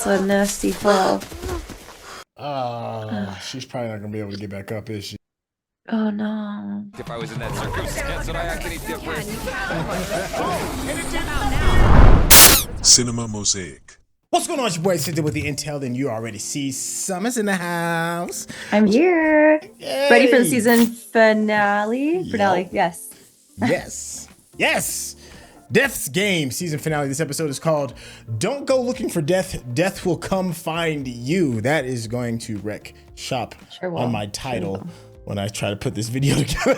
That's a nasty fall. She's probably not gonna be able to get back up, is she? Oh no. If I was in that circumstance, would I act any different? Cinema Mosaic. What's going on, it's your boy Cinta with the intel, then you already see Summer's in the house. I'm here. Yay. Ready for the season finale? Yep. Finale, yes. Yes. Yes. Death's Game season finale. This episode is called Don't Go Looking for Death. Death Will Come Find You. That is going to wreck shop on my title when I try to put this video together.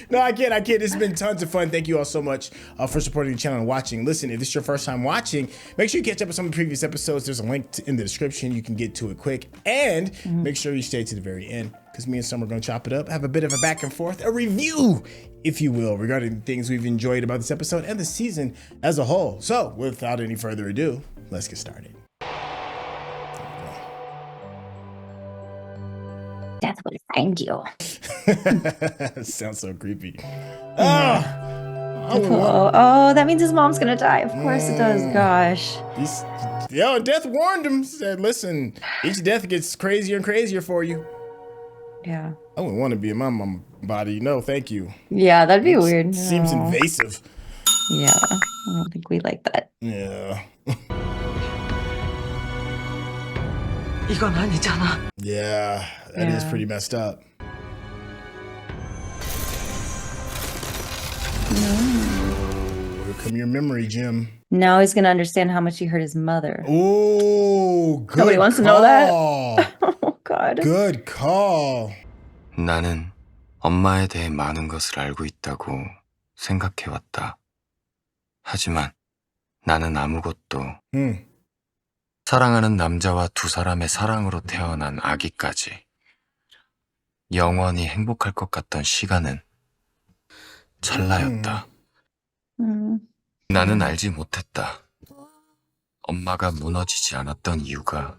No, I can't. It's been tons of fun. Thank you all so much for supporting the channel and watching. Listen, if this is your first time watching, make sure you catch up with some of the previous episodes. There's a link in the description. You can get to it quick. And make sure you stay to the very end, because me and Summer are going to chop it up, have a bit of a back and forth, a review, if you will, regarding the things we've enjoyed about this episode and the season as a whole. So without any further ado, let's get started. Death will find you. Sounds so creepy. Oh, that means his mom's gonna die. Of course it does. Gosh. Death warned him. Said, listen, each death gets crazier and crazier for you. Yeah. I wouldn't want to be in my mom's body. No, thank you. Yeah, that'd be weird. Seems No. invasive. Yeah, I don't think we like that. Yeah. 이건 아니잖아. Yeah, that is pretty messed up. Here come your memory, Jim. Now he's gonna understand how much he hurt his mother. Oh, good Nobody wants to know that. Oh God. Good call. 나는 엄마에 대해 많은 것을 알고 있다고 생각해왔다. 하지만 나는 아무것도 사랑하는 남자와 두 사람의 사랑으로 태어난 아기까지 영원히 행복할 것 같던 시간은 찰나였다. 나는 알지 못했다. 엄마가 무너지지 않았던 이유가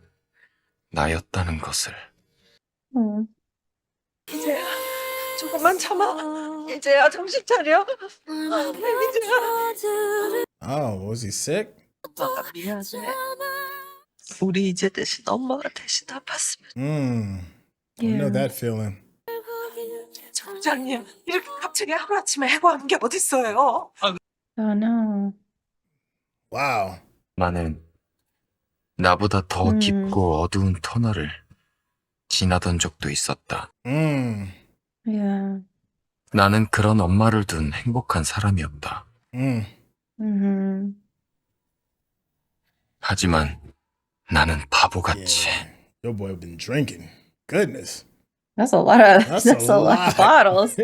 나였다는 것을. 이제야, 조금만 참아. 이제야, 정신 차려. 이제야. Oh, was he sick? 엄마가 미안해. 우리 이제 대신 엄마가 대신 아팠으면. I know that feeling. 정장님, 이렇게 갑자기 하루아침에 해고하는 게 어딨어요? Oh no. Wow. 엄마는 나보다 더 깊고 어두운 터널을 지나던 적도 있었다. Yeah. 나는 그런 엄마를 둔 행복한 사람이었다. 하지만 나는 바보같이 Your boy been drinking. Goodness. That's a lot of That's a lot of bottles.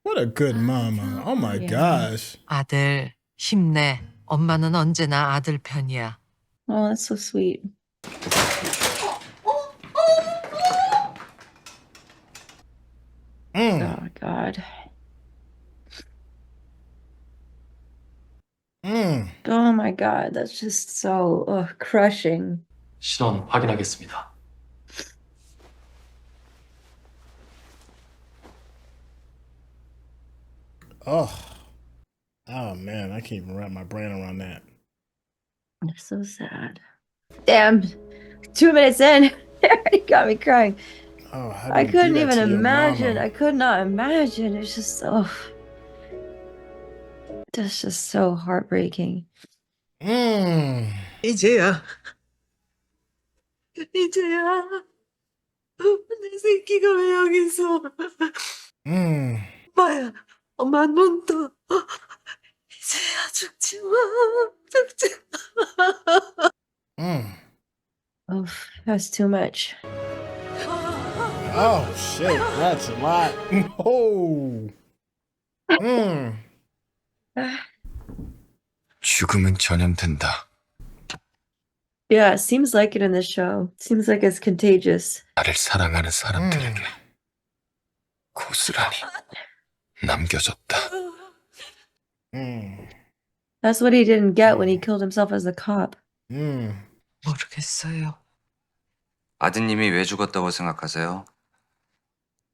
What a good mama. Oh my gosh. 아들, 힘내. 엄마는 언제나 아들 편이야. Oh, that's so sweet. Oh God. Oh my God, that's just so crushing. 신원 확인하겠습니다. Oh man, I can't even wrap my brain around that. That's so sad. Damn, 2 minutes in, it already got me crying. Oh, how do I you do couldn't that even to your imagine. mama? I could not imagine. It's just so. That's just so heartbreaking. 이제야. 이제야. 내 새끼가 왜 여기 있어? 엄마야, 엄마 눈 떠. 이제야 죽지 마. 죽지 마. Oh, that's too much. Oh shit, that's a lot. Oh. 죽음은 전염된다. Yeah, it seems like it in this show. It seems like it's contagious. 나를 사랑하는 사람들에게 고스란히 남겨졌다. That's what he didn't get when he killed himself as a cop. 모르겠어요. 아드님이 왜 죽었다고 생각하세요?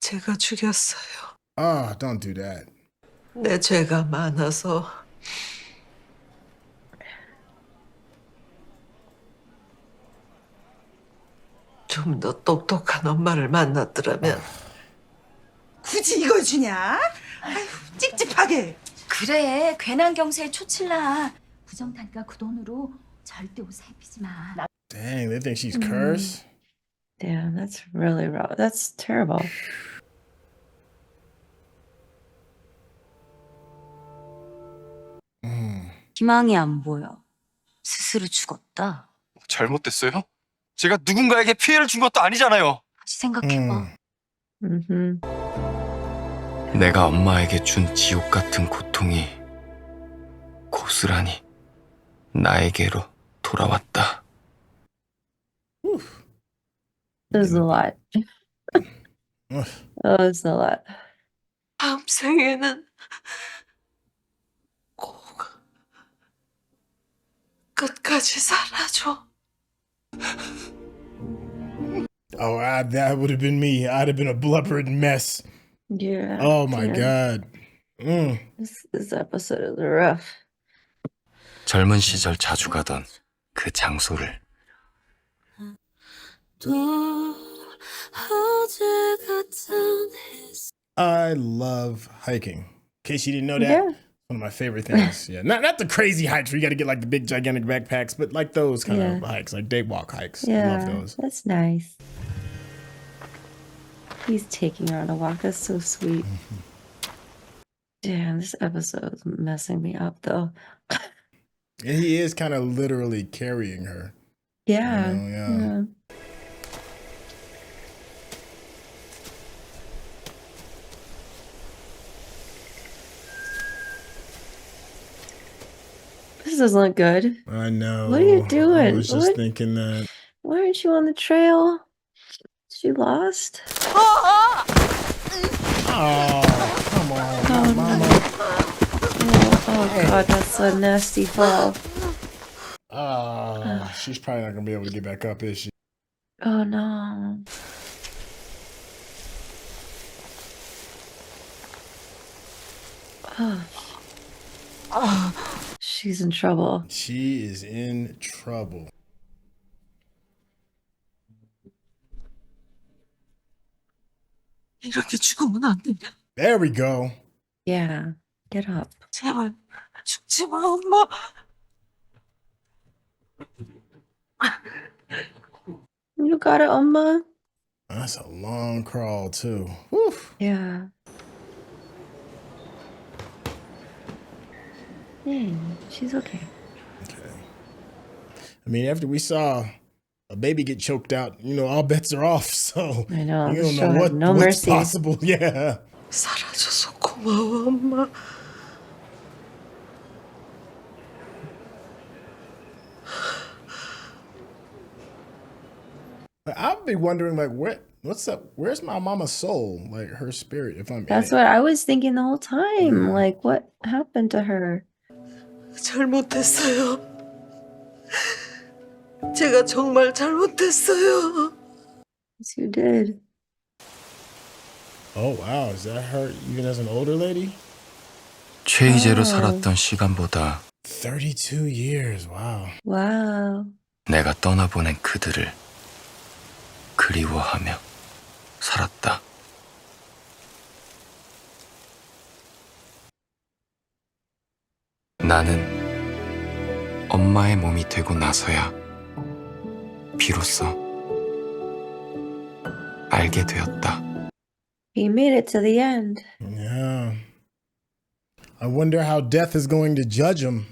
제가 죽였어요. Oh, don't do that. 내 죄가 많아서 좀 더 똑똑한 엄마를 만났더라면. 굳이 이걸 주냐? 아휴, 찝찝하게. 그래, 괜한 경사에 초칠라. 부정탄가 그 돈으로 절대 옷 입히지 마. Dang, they think she's cursed. Damn, that's really rough. That's terrible. 희망이 안 보여. 스스로 죽었다. 잘못됐어요? 제가 누군가에게 피해를 준 것도 아니잖아요. 다시 생각해봐. Mm-hmm. 내가 엄마에게 준 지옥 같은 고통이 고스란히 나에게로 돌아왔다. There's a lot. Oh, it's a lot. 다음 생에는 꼭 끝까지 살아줘. Oh, that would have been me. I'd have been a blubbered mess. Yeah. Oh my damn. God. Mm. This episode is rough. 젊은 시절 자주 가던 그 장소를 I love hiking. In case you didn't know that, Yeah. one of my favorite things. Yeah, not the crazy hikes where you got to get like the big gigantic backpacks, but like those kind of hikes, like day walk hikes. I love Yeah, those. that's nice. He's taking her on a walk. That's so sweet. Damn, this episode is messing me up though. And he is kind of literally carrying her. Yeah. You know, yeah. This doesn't look good. I know. What are you doing? I was just What? thinking that. Why aren't you on the trail? She lost? Oh, come on, mama. Oh god, that's a nasty fall. She's probably not gonna be able to get back up, is she? Oh no. She's in trouble. She is in trouble. 이렇게 죽으면 안 되냐? There we go. Yeah, get up. 제발 죽지 마, 엄마. You got it, Oma? That's a long crawl too. Whew. Yeah. Dang, she's okay. Okay. I mean, after we saw a baby get choked out, you know, all bets are off. So I know. you this don't show know had no what's mercy. possible. Yeah. 살아줘서 고마워, 엄마. I'll be wondering, like, what's up? Where's my mama's soul? Like her spirit, if I'm That's what I was thinking the whole time. Like, what happened to her? 잘못했어요. 제가 정말 잘못했어요. Yes, you did. Oh wow, is that her even as an older lady? 최희재로 살았던 시간보다 32 years. Wow. Wow. 내가 떠나보낸 그들을 그리워하며 살았다. 나는 엄마의 몸이 되고 나서야 비로소 알게 되었다. He made it to the end. Yeah. I wonder how death is going to judge him.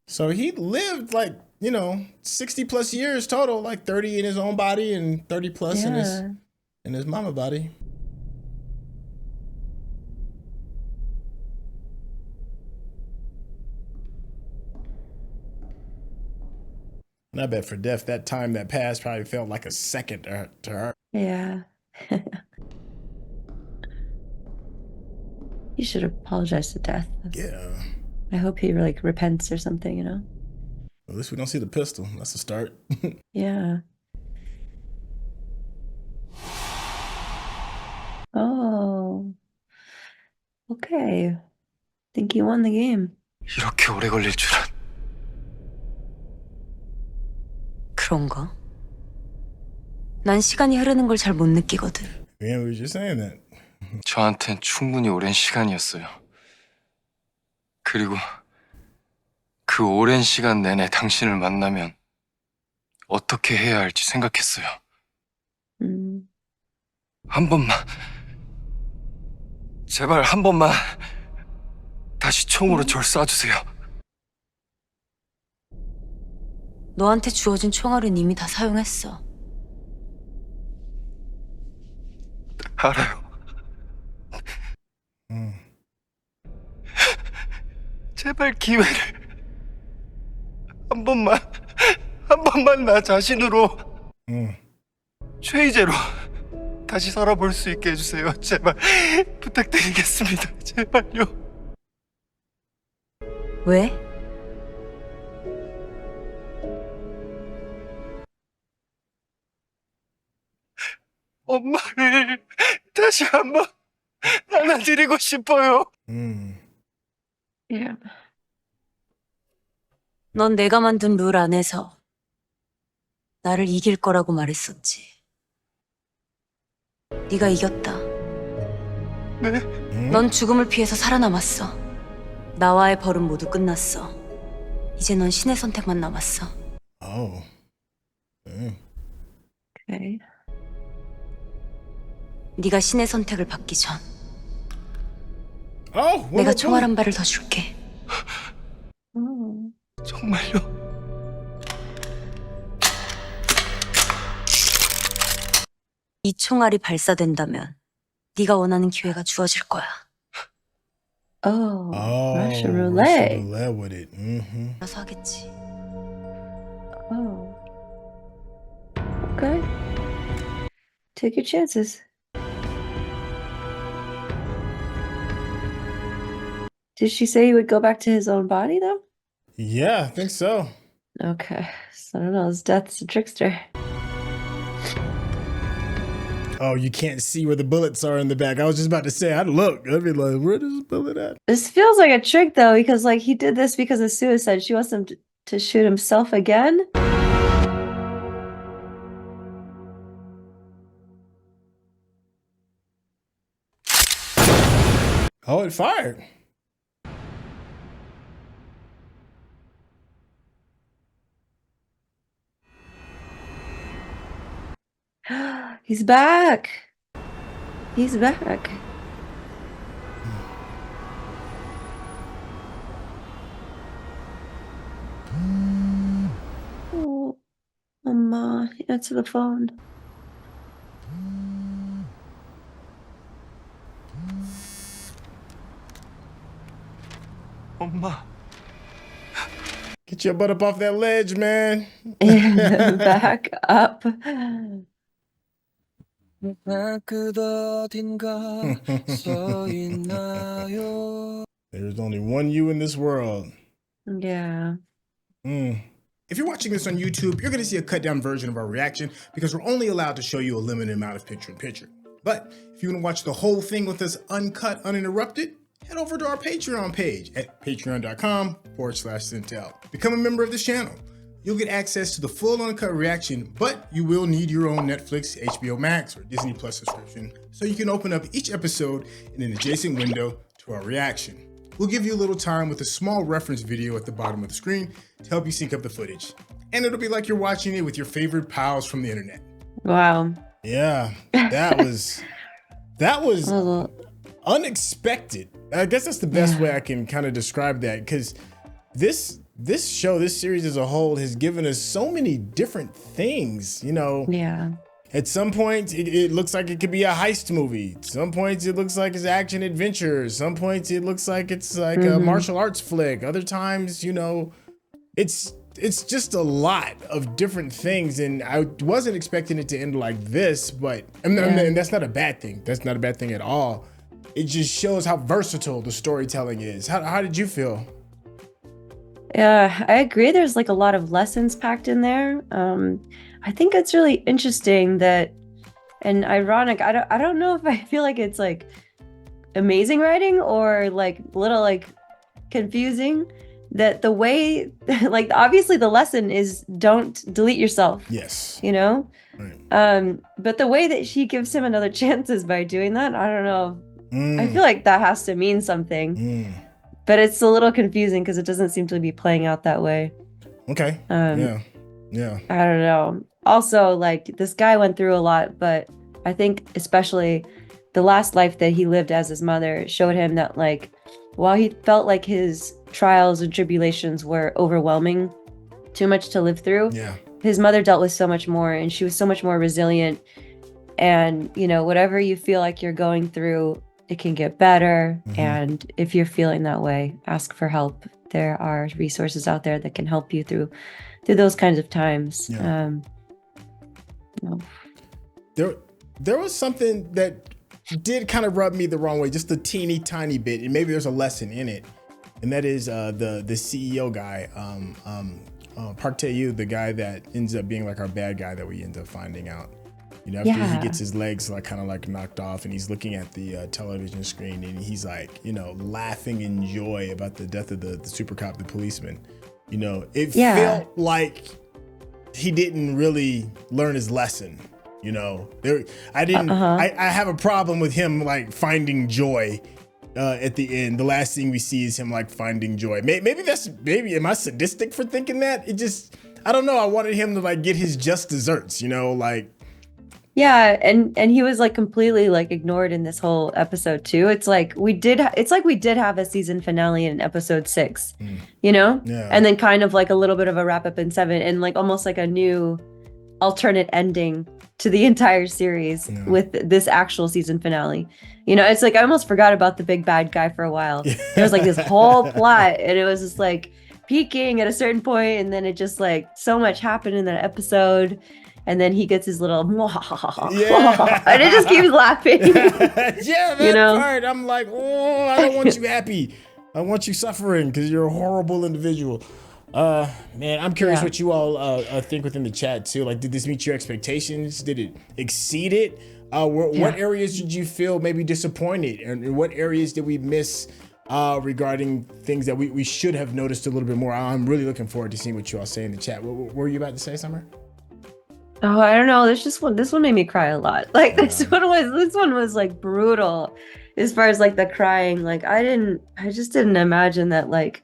So he lived like, 60 plus years total, like 30 in his own body and 30 plus in his mama body. And I bet for Death, that time that passed probably felt like a second to her. Yeah. He should apologize to Death. Yeah. I hope he like repents or something, you know? At least we don't see the pistol. That's a start. Yeah. Oh. Okay. Think you won the game. 이렇게 오래 걸릴 줄은. 그런가? 난 시간이 흐르는 걸 잘 못 느끼거든. Man, we were just saying that. 저한텐 충분히 오랜 시간이었어요. 그리고 그 오랜 시간 내내 당신을 만나면 어떻게 해야 할지 생각했어요. 한 번만, 제발 한 번만 다시 총으로 절 쏴주세요. 너한테 주어진 총알은 이미 다 사용했어. 알아요. 제발 기회를 한 번만 나 자신으로 최이제로 다시 살아볼 수 있게 해주세요. 제발 부탁드리겠습니다. 제발요. 왜? 엄마를 다시 한번 안아드리고 싶어요. Yeah. 넌 내가 만든 룰 안에서 나를 이길 거라고 말했었지. 네가 이겼다. 네? 넌 죽음을 피해서 살아남았어. 나와의 벌은 모두 끝났어. 이제 넌 신의 선택만 남았어. Oh. Okay. 네가 신의 선택을 받기 전 Oh, what 내가 about 총알 Billy? 한 발을 더 줄게. Oh. 정말요? 이 총알이 발사된다면 네가 원하는 기회가 주어질 거야. Oh. Oh, Russian Russian roulette. roulette with it. 알아서 하겠지. Oh. Okay. Take your chances. Did she say he would go back to his own body though? Yeah, I think so. Okay. So I don't know. His death's a trickster. Oh, you can't see where the bullets are in the back. I was just about to say, I'd look. I'd be like, where does the bullet at? This feels like a trick though, because like he did this because of suicide. She wants him to shoot himself again. Oh, it fired. He's back. He's back. Oh, Mama, answer the phone. 엄마. Get your butt up off that ledge, man. Back up. There's only one you in this world. Yeah. If you're watching this on YouTube, you're going to see a cut down version of our reaction because we're only allowed to show you a limited amount of picture-in-picture. But if you want to watch the whole thing with us uncut, uninterrupted, head over to our Patreon page at patreon.com/Centel. Become a member of this channel. You'll get access to the full uncut reaction, but you will need your own Netflix, HBO Max, or Disney Plus subscription so you can open up each episode in an adjacent window to our reaction. We'll give you a little time with a small reference video at the bottom of the screen to help you sync up the footage. And it'll be like you're watching it with your favorite pals from the internet. Wow. Yeah, that was unexpected. I guess that's the best way I can kind of describe that, because this series as a whole has given us so many different things, you know. Yeah. At some points, it looks like it could be a heist movie. Some points, it looks like it's action adventure. Some points, it looks like it's like a martial arts flick. Other times, you know, it's just a lot of different things. And I wasn't expecting it to end like this, but and that's not a bad thing. That's not a bad thing at all. It just shows how versatile the storytelling is. How did you feel? Yeah, I agree. There's like a lot of lessons packed in there. I think it's really interesting that, and ironic. I don't know if I feel like it's like amazing writing or like little like confusing that the way, like, obviously the lesson is don't delete yourself. Yes. You know? Right. But the way that she gives him another chance is by doing that. I don't know. I feel like that has to mean something. But it's a little confusing because it doesn't seem to be playing out that way. Okay. Yeah. I don't know. Also, like, this guy went through a lot, but I think especially the last life that he lived as his mother showed him that, like, while he felt like his trials and tribulations were overwhelming, too much to live through, his mother dealt with so much more, and she was so much more resilient. And, you know, whatever you feel like you're going through, it can get better. And if you're feeling that way, ask for help. There are resources out there that can help you through those kinds of times. There was something that did kind of rub me the wrong way, just a teeny tiny bit, and maybe there's a lesson in it, and that is the CEO guy, Park Tae-yoo, the guy that ends up being like our bad guy that we end up finding out. You know, after he gets his legs like kind of like knocked off, and he's looking at the television screen, and he's like, you know, laughing in joy about the death of the super cop, the policeman. You know, it felt like he didn't really learn his lesson. You know, I have a problem with him like finding joy at the end. The last thing we see is him like finding joy. Maybe am I sadistic for thinking that? I don't know. I wanted him to like get his just desserts, you know, like. Yeah, and he was like completely like ignored in this whole episode too. It's like we did have a season finale in episode 6, you know? And then kind of like a little bit of a wrap up in 7, and like almost like a new alternate ending to the entire series with this actual season finale. You know, it's like I almost forgot about the big bad guy for a while. There was like this whole plot, and it was just like peaking at a certain point, and then it just like so much happened in that episode. And then he gets his little, and it just keeps laughing. That part. I'm like, oh, I don't want you happy. I want you suffering because you're a horrible individual. Man, I'm curious what you all think within the chat too. Like, did this meet your expectations? Did it exceed it? What areas did you feel maybe disappointed? And what areas did we miss regarding things that we should have noticed a little bit more? I'm really looking forward to seeing what you all say in the chat. What were you about to say, Summer? Oh, I don't know. This one made me cry a lot. Like this one was like brutal as far as like the crying. Like I just didn't imagine that like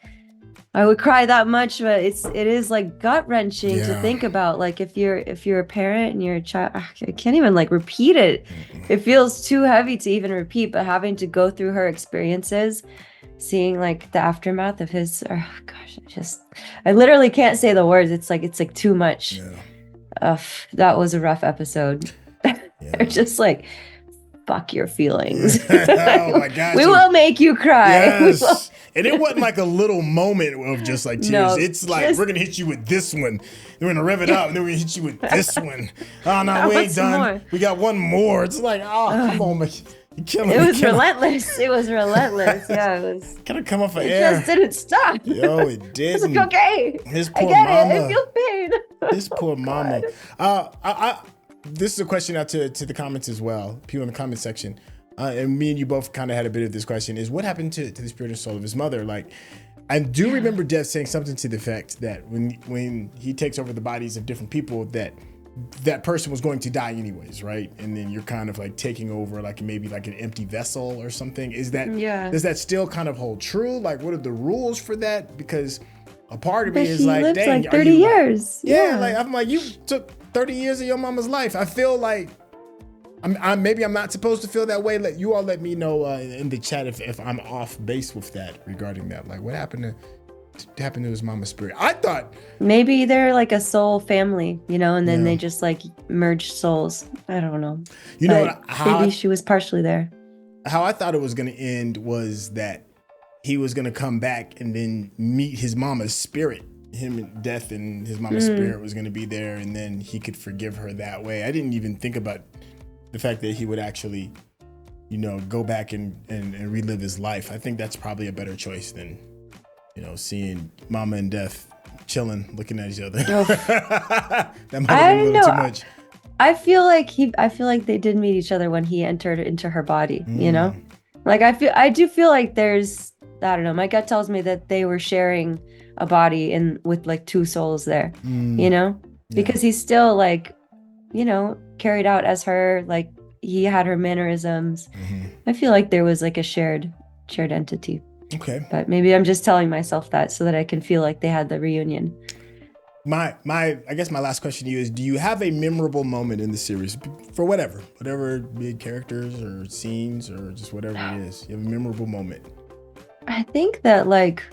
I would cry that much, but it is like gut wrenching to think about. Like if you're a parent and you're a child, I can't even like repeat it. It feels too heavy to even repeat, but having to go through her experiences, seeing like the aftermath of his, I literally can't say the words. It's like too much. That was a rough episode. They're just like, fuck your feelings. Oh my gosh. We will make you cry. Yes. And it wasn't like a little moment of just like tears. No, it's like, we're going to hit you with this one. We're going to rev it up, and then we're going to hit you with this one. Oh, no, we ain't done. More. We got one more. It's like, oh, come on, man. You're killing me. It was relentless. It was relentless. Yeah, it was. Kind of come off of air. It just didn't stop. Yo, it did. It's like, okay. His poor I get mama. it. I feel pain. His poor mama. This is a question out to the comments as well. People in the comment section. And me and you both kind of had a bit of this question, is what happened to the spirit and soul of his mother? Like, I do remember Dev saying something to the effect that when he takes over the bodies of different people, that person was going to die anyways, right? And then you're kind of like taking over like maybe like an empty vessel or something. Does that still kind of hold true? Like, what are the rules for that? Because a part of me is like, dang, like 30 years. Yeah, like I'm like, you took 30 years of your mama's life. I feel like maybe I'm not supposed to feel that way. You all let me know in the chat if I'm off base with that regarding that. Like, what happened to his mama's spirit? I thought maybe they're like a soul family, you know, and then they just like merged souls. I don't know. You know, maybe she was partially there. How I thought it was going to end was that he was going to come back and then meet his mama's spirit. Him and Death and his mama's spirit was going to be there, and then he could forgive her that way. I didn't even think about the fact that he would actually, you know, go back and relive his life. I think that's probably a better choice than, you know, seeing Mama and Death chilling, looking at each other. That might have been a little too much. I feel like they did meet each other when he entered into her body, you know? Like I do feel like there's I don't know. My gut tells me that they were sharing a body with like two souls there, you know, because he's still like, you know, carried out as her, like he had her mannerisms. I feel like there was like a shared entity. Okay. But maybe I'm just telling myself that so that I can feel like they had the reunion. I guess my last question to you is, do you have a memorable moment in the series for whatever big characters or scenes or just whatever it is? You have a memorable moment. I think that like,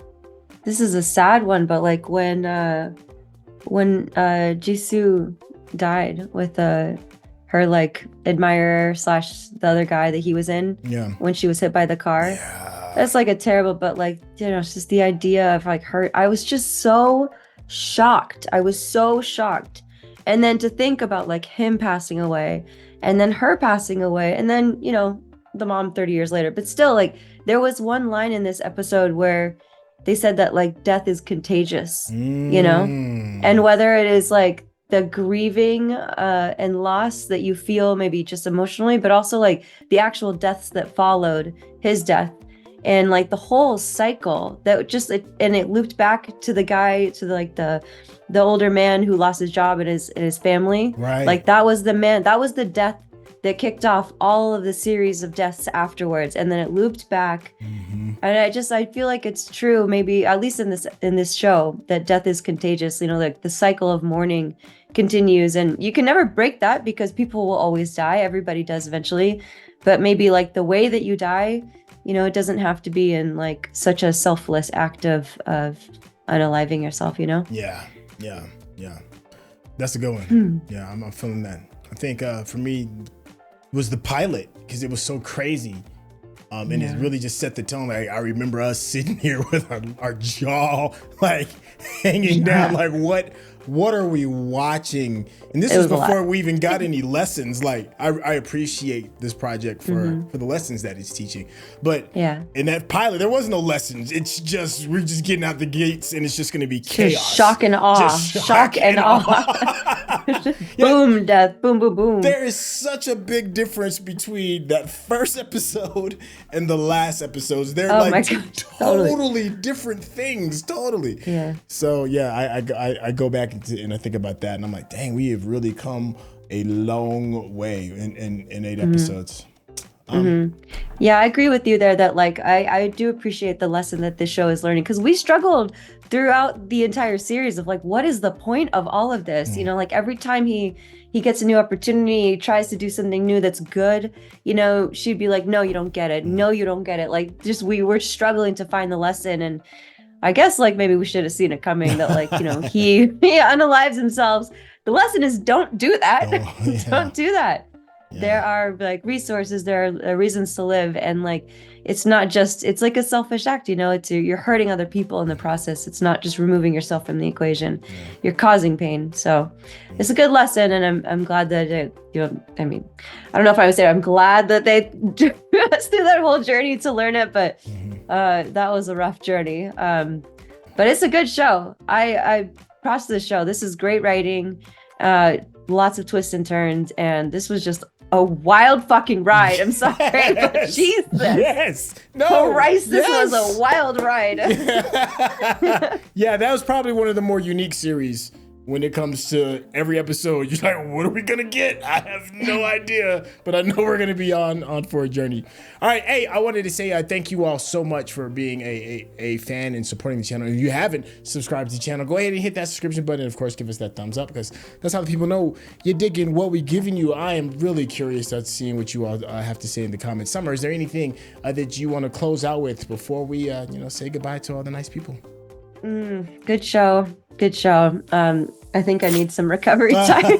this is a sad one, but like when Jisoo died with her like admirer / the other guy that he was in when she was hit by the car. That's like a terrible, but like, you know, it's just the idea of like her. I was just so shocked. I was so shocked. And then to think about like him passing away and then her passing away and then, you know, the mom 30 years later, but still like there was one line in this episode where they said that like death is contagious, you know, and whether it is like the grieving and loss that you feel maybe just emotionally, but also like the actual deaths that followed his death. And like the whole cycle that just and it looped back to the guy, to the older man who lost his job and his family. Right. Like that was the death that kicked off all of the series of deaths afterwards, and then it looped back. And I feel like it's true, maybe at least in this show, that death is contagious. You know, like the cycle of mourning continues, and you can never break that because people will always die. Everybody does eventually, but maybe like the way that you die, you know, it doesn't have to be in like such a selfless act of unaliving yourself, you know? Yeah. That's a good one. Yeah, I'm feeling that. I think for me was the pilot, because it was so crazy. And it really just set the tone. Like I remember us sitting here with our jaw like hanging down. Like what are we watching? And this is before we even got any lessons. Like I appreciate this project for the lessons that it's teaching. But in that pilot, there was no lessons. It's just, we're just getting out the gates and it's just going to be chaos. Just shock and awe. Shock and awe. Boom, death. Boom, boom, boom. There is such a big difference between that first episode and the last episodes. They're totally different things. Totally. Yeah. So I go back and I think about that, and I'm like, dang, we have really come a long way in 8 episodes. Yeah, I agree with you there that like I do appreciate the lesson that this show is learning, because we struggled throughout the entire series of like, what is the point of all of this? You know, like every time he gets a new opportunity, he tries to do something new that's good, you know, she'd be like, no, you don't get it. No, you don't get it. Like just we were struggling to find the lesson. And I guess like maybe we should have seen it coming that like, you know, he unalives himself. The lesson is don't do that. Don't do that. Yeah. There are like resources, there are reasons to live, and like it's not just, it's like a selfish act, you know, you're hurting other people in the process. It's not just removing yourself from the equation. You're causing pain. So it's a good lesson, and I'm glad that it, you know, I mean, I don't know if I would say I'm glad that they drew us through that whole journey to learn it, but that was a rough journey. But it's a good show. I processed this show. This is great writing, lots of twists and turns, and this was just a wild fucking ride. I'm sorry, but Jesus. Yes. No. Christ, this was a wild ride. Yeah, that was probably one of the more unique series when it comes to every episode. You're like, what are we gonna get? I have no idea, but I know we're gonna be on for a journey. All right, hey, I wanted to say thank you all so much for being a fan and supporting the channel. If you haven't subscribed to the channel, go ahead and hit that subscription button, and of course give us that thumbs up, because that's how the people know you're digging what we're giving you. I am really curious about seeing what you all have to say in the comments. Summer, is there anything that you want to close out with before we say goodbye to all the nice people? Good show. I think I need some recovery time.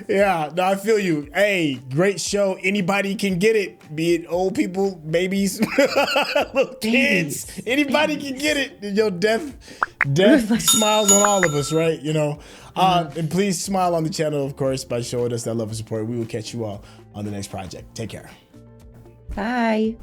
Yeah, no, I feel you. Hey, great show. Anybody can get it, be it old people, babies, little kids. Anybody can get it. Yo, death smiles on all of us, right? You know. And please smile on the channel, of course, by showing us that love and support. We will catch you all on the next project. Take care. Bye.